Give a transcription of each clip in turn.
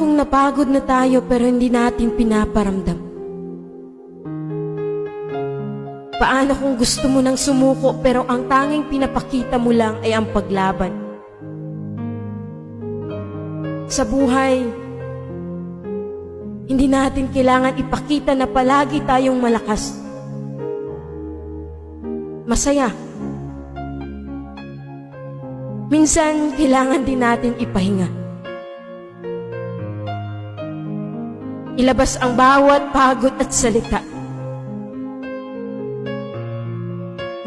kung napagod na tayo pero hindi natin pinaparamdam? Paano kung gusto mo nang sumuko pero ang tanging pinapakita mo lang ay ang paglaban? Sa buhay, hindi natin kailangan ipakita na palagi tayong malakas, masaya. Minsan, kailangan din natin ipahinga. Ilabas ang bawat pagod at salita.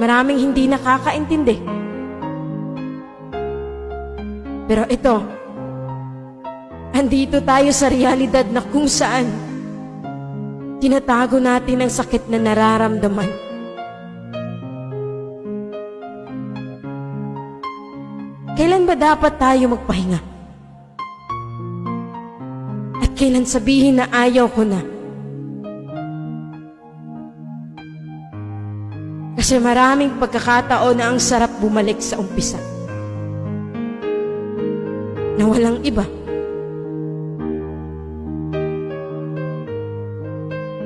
Maraming hindi nakakaintindi. Pero ito, andito tayo sa realidad na kung saan tinatago natin ang sakit na nararamdaman. Kailan ba dapat tayo magpahinga? At kailan sabihin na ayaw ko na? Kasi maraming pagkakataon na ang sarap bumalik sa umpisa. Na walang iba.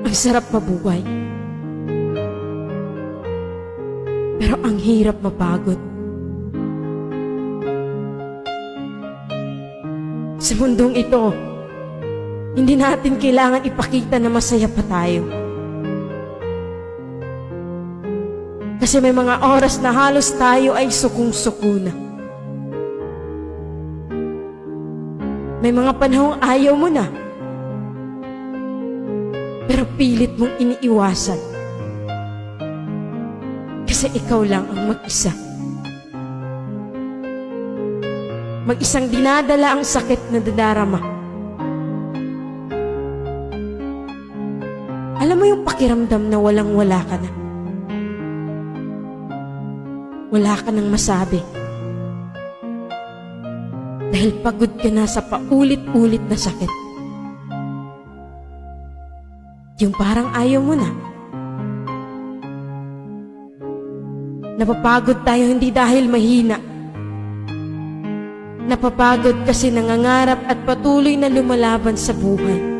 Ang sarap mabuhay. Pero ang hirap mapagod. Sa mundong ito, hindi natin kailangan ipakita na masaya pa tayo. Kasi may mga oras na halos tayo ay sukong-suko na. May mga panahong ayaw mo na, pero pilit mong iniiwasan. Kasi ikaw lang ang mag-isa. Mag-isang dinadala ang sakit na dadarama. Alam mo yung pakiramdam na walang-wala ka na. Wala ka nang masabi. Dahil pagod ka na sa paulit-ulit na sakit. Yung parang ayaw mo na. Napapagod tayo hindi dahil mahina. Napapagod kasi nangangarap at patuloy na lumalaban sa buhay.